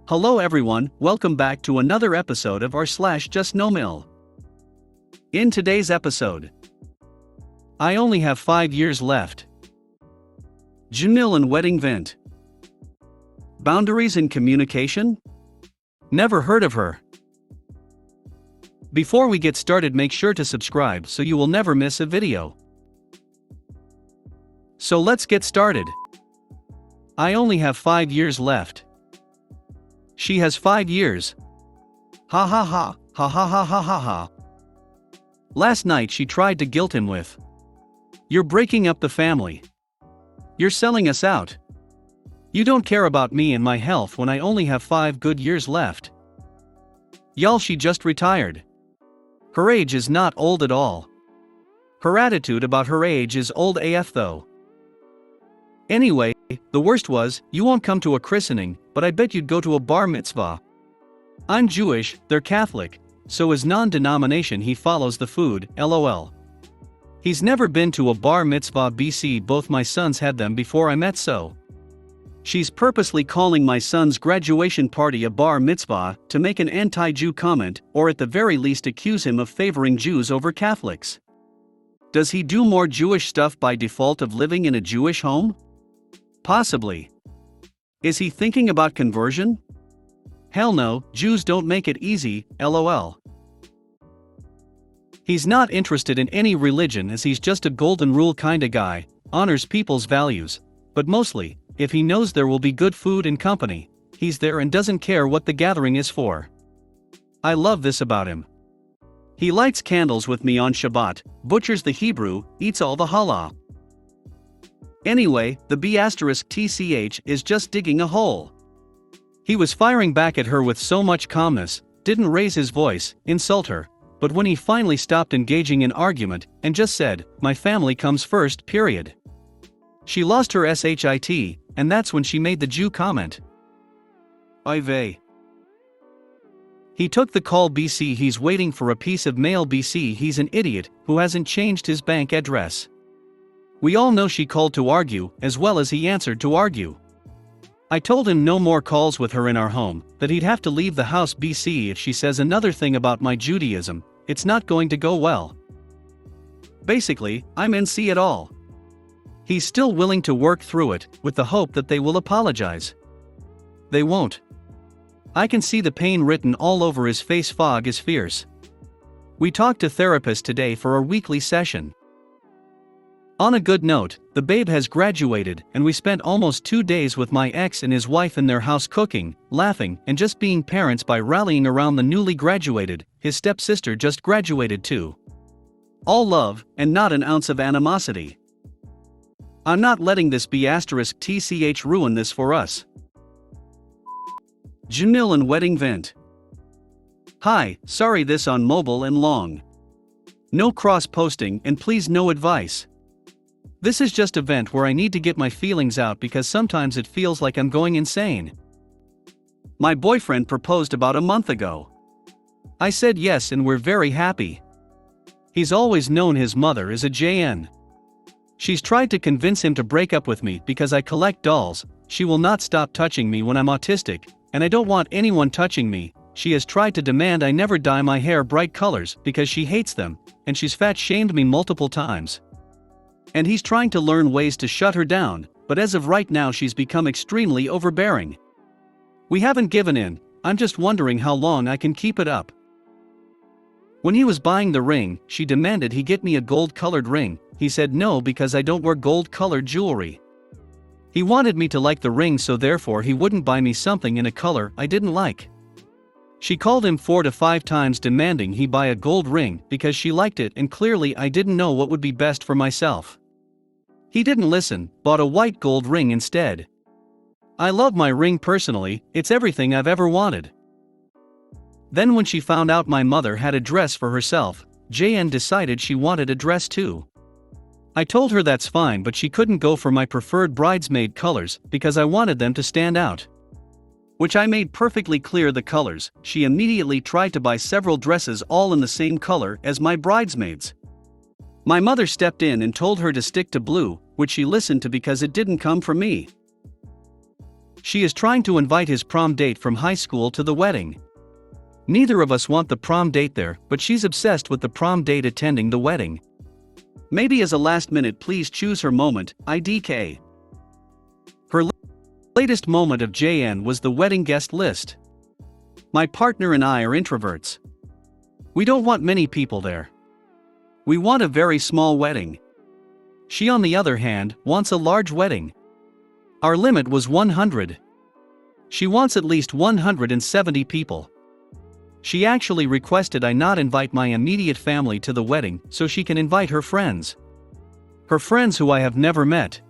Hello everyone, welcome back to another episode of our JustNoMil. In today's episode, I only have 5 years left. Janelle and wedding vent. Boundaries in communication? Never heard of her. Before we get started, make sure to subscribe so you will never miss a video. So let's get started. I only have 5 years left. She has 5 years. Ha ha ha, ha ha ha ha ha ha. Last night she tried to guilt him with, "You're breaking up the family. You're selling us out. You don't care about me and my health when I only have 5 good years left." Y'all, she just retired. Her age is not old at all. Her attitude about her age is old AF though. Anyway, the worst was, you won't come to a christening, but I bet you'd go to a bar mitzvah. I'm Jewish, they're Catholic, so as non-denomination he follows the food, lol. He's never been to a bar mitzvah BC, both my sons had them before I met, so. She's purposely calling my son's graduation party a bar mitzvah to make an anti-Jew comment, or at the very least accuse him of favoring Jews over Catholics. Does he do more Jewish stuff by default of living in a Jewish home? Possibly. Is he thinking about conversion? Hell no, Jews don't make it easy, lol. He's not interested in any religion, as he's just a golden rule kinda guy, honors people's values, but mostly, if he knows there will be good food and company, he's there and doesn't care what the gathering is for. I love this about him. He lights candles with me on Shabbat, butchers the Hebrew, eats all the halal. Anyway, the B*TCH is just digging a hole. He was firing back at her with so much calmness, didn't raise his voice, insult her, but when he finally stopped engaging in argument, and just said, "My family comes first, period." She lost her shit, and that's when she made the Jew comment. Oy vey. He took the call BC, he's waiting for a piece of mail BC, he's an idiot who hasn't changed his bank address. We all know she called to argue, as well as he answered to argue. I told him no more calls with her in our home, that he'd have to leave the house BC if she says another thing about my Judaism, it's not going to go well. Basically, I'm NC at all. He's still willing to work through it, with the hope that they will apologize. They won't. I can see the pain written all over his face. Fog is fierce. We talked to therapist today for a weekly session. On a good note, the babe has graduated, and we spent almost 2 days with my ex and his wife in their house cooking, laughing, and just being parents by rallying around the newly graduated. His stepsister just graduated too. All love, and not an ounce of animosity. I'm not letting this B*TCH ruin this for us. Janelle and wedding vent. Hi, sorry this on mobile and long. No cross-posting and please no advice. This is just a vent where I need to get my feelings out because sometimes it feels like I'm going insane. My boyfriend proposed about a month ago. I said yes and we're very happy. He's always known his mother is a JN. She's tried to convince him to break up with me because I collect dolls, she will not stop touching me when I'm autistic, and I don't want anyone touching me. She has tried to demand I never dye my hair bright colors because she hates them, and she's fat-shamed me multiple times. And he's trying to learn ways to shut her down, but as of right now she's become extremely overbearing. We haven't given in, I'm just wondering how long I can keep it up. When he was buying the ring, she demanded he get me a gold-colored ring. He said no because I don't wear gold-colored jewelry. He wanted me to like the ring, so therefore he wouldn't buy me something in a color I didn't like. She called him 4 to 5 times demanding he buy a gold ring because she liked it, and clearly I didn't know what would be best for myself. He didn't listen, bought a white gold ring instead. I love my ring personally, it's everything I've ever wanted. Then when she found out my mother had a dress for herself, JN decided she wanted a dress too. I told her that's fine, but she couldn't go for my preferred bridesmaid colors because I wanted them to stand out. Which I made perfectly clear the colors. She immediately tried to buy several dresses all in the same color as my bridesmaids. My mother stepped in and told her to stick to blue, which she listened to because it didn't come from me. She is trying to invite his prom date from high school to the wedding. Neither of us want the prom date there, but she's obsessed with the prom date attending the wedding. Maybe as a last minute please choose her moment, IDK. Her latest moment of JN was the wedding guest list. My partner and I are introverts. We don't want many people there. We want a very small wedding. She on the other hand, wants a large wedding. Our limit was 100. She wants at least 170 people. She actually requested I not invite my immediate family to the wedding so she can invite her friends. Her friends who I have never met.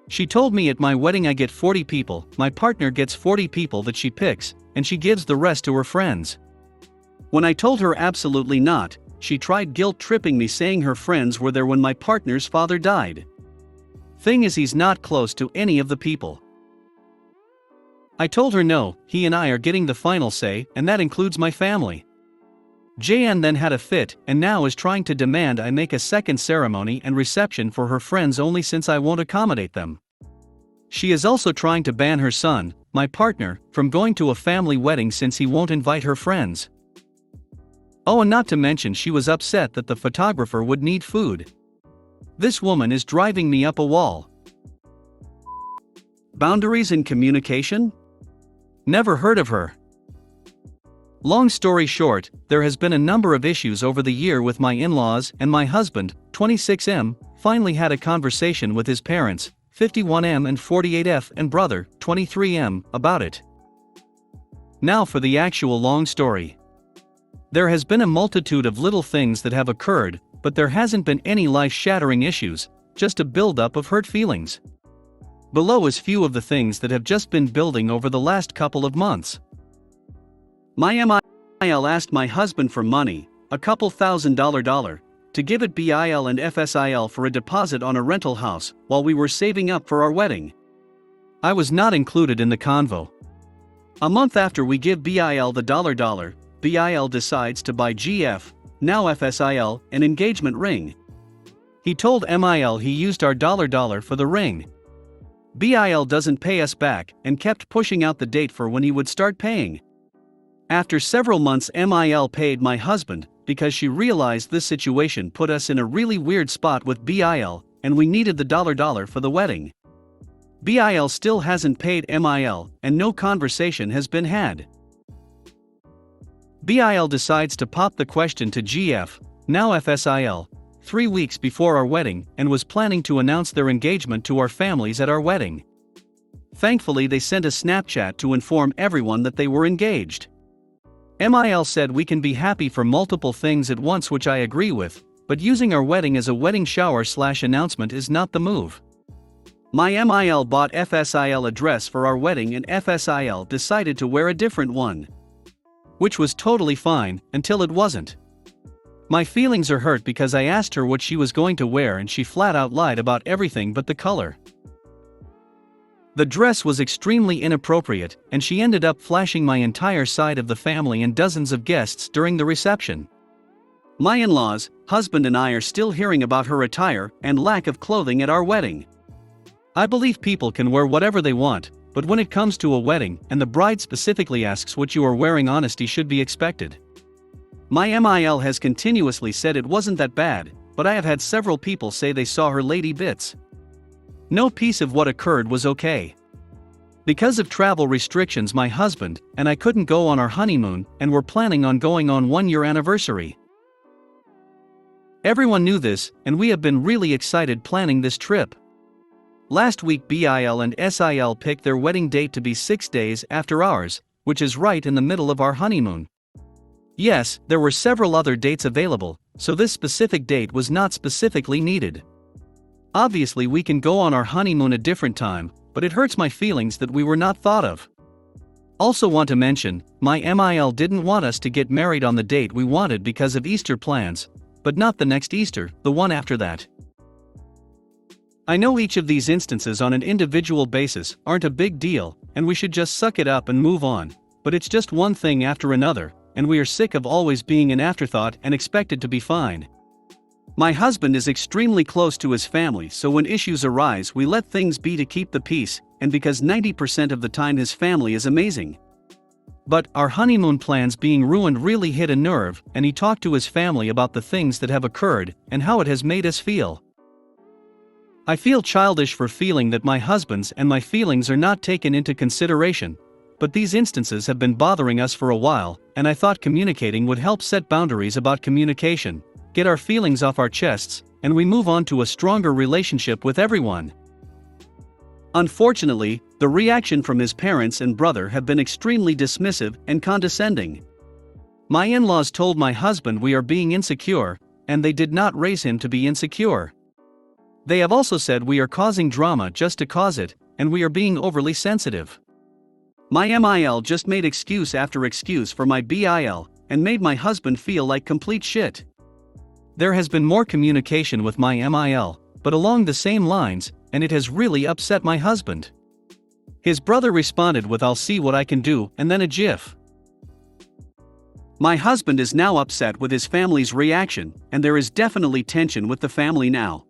She told me at my wedding I get 40 people, my partner gets 40 people that she picks, and she gives the rest to her friends. When I told her absolutely not, she tried guilt-tripping me saying her friends were there when my partner's father died. Thing is he's not close to any of the people. I told her no, he and I are getting the final say, and that includes my family. JN then had a fit and now is trying to demand I make a second ceremony and reception for her friends only since I won't accommodate them. She is also trying to ban her son, my partner, from going to a family wedding since he won't invite her friends. Oh, and not to mention she was upset that the photographer would need food. This woman is driving me up a wall. Boundaries in communication? Never heard of her. Long story short, there has been a number of issues over the year with my in-laws, and my husband, 26M, finally had a conversation with his parents, 51M and 48F, and brother, 23M, about it. Now for the actual long story. There has been a multitude of little things that have occurred, but there hasn't been any life-shattering issues, just a build-up of hurt feelings. Below is few of the things that have just been building over the last couple of months. My MIL asked my husband for money, a couple $1,000, to give it BIL and FSIL for a deposit on a rental house while we were saving up for our wedding. I was not included in the convo. A month after we give BIL the $, BIL decides to buy GF, now FSIL, an engagement ring. He told MIL he used our $, for the ring. BIL doesn't pay us back and kept pushing out the date for when he would start paying. After several months MIL paid my husband because she realized this situation put us in a really weird spot with BIL and we needed the $, for the wedding. BIL still hasn't paid MIL and no conversation has been had. BIL decides to pop the question to GF, now FSIL, 3 weeks before our wedding and was planning to announce their engagement to our families at our wedding. Thankfully they sent a Snapchat to inform everyone that they were engaged. MIL said we can be happy for multiple things at once, which I agree with, but using our wedding as a wedding shower/announcement is not the move. My MIL bought FSIL a dress for our wedding and FSIL decided to wear a different one. Which was totally fine, until it wasn't. My feelings are hurt because I asked her what she was going to wear and she flat out lied about everything but the color. The dress was extremely inappropriate, and she ended up flashing my entire side of the family and dozens of guests during the reception. My in-laws, husband and I are still hearing about her attire and lack of clothing at our wedding. I believe people can wear whatever they want, but when it comes to a wedding and the bride specifically asks what you are wearing, honesty should be expected. My MIL has continuously said it wasn't that bad, but I have had several people say they saw her lady bits. No piece of what occurred was okay. Because of travel restrictions, my husband and I couldn't go on our honeymoon and were planning on going on 1-year anniversary. Everyone knew this, and we have been really excited planning this trip. Last week BIL and SIL picked their wedding date to be 6 days after ours, which is right in the middle of our honeymoon. Yes, there were several other dates available, so this specific date was not specifically needed. Obviously we can go on our honeymoon a different time, but it hurts my feelings that we were not thought of. Also want to mention, my MIL didn't want us to get married on the date we wanted because of Easter plans, but not the next Easter, the one after that. I know each of these instances on an individual basis aren't a big deal, and we should just suck it up and move on, but it's just one thing after another, and we are sick of always being an afterthought and expected to be fine. My husband is extremely close to his family, so when issues arise we let things be to keep the peace, and because 90% of the time his family is amazing. But our honeymoon plans being ruined really hit a nerve, and he talked to his family about the things that have occurred and how it has made us feel. I feel childish for feeling that my husband's and my feelings are not taken into consideration, but these instances have been bothering us for a while, and I thought communicating would help set boundaries about communication, get our feelings off our chests, and we move on to a stronger relationship with everyone. Unfortunately, the reaction from his parents and brother have been extremely dismissive and condescending. My in-laws told my husband we are being insecure, and they did not raise him to be insecure. They have also said we are causing drama just to cause it, and we are being overly sensitive. My MIL just made excuse after excuse for my BIL, and made my husband feel like complete shit. There has been more communication with my MIL, but along the same lines, and it has really upset my husband. His brother responded with "I'll see what I can do," and then a gif. My husband is now upset with his family's reaction, and there is definitely tension with the family now.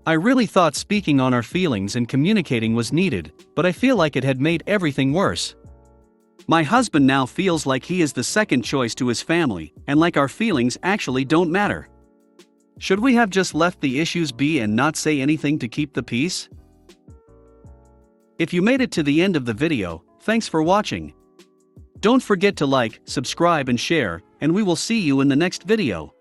I really thought speaking on our feelings and communicating was needed, but I feel like it had made everything worse. My husband now feels like he is the second choice to his family, and like our feelings actually don't matter. Should we have just left the issues be and not say anything to keep the peace? If you made it to the end of the video, thanks for watching. Don't forget to like, subscribe and share, and we will see you in the next video.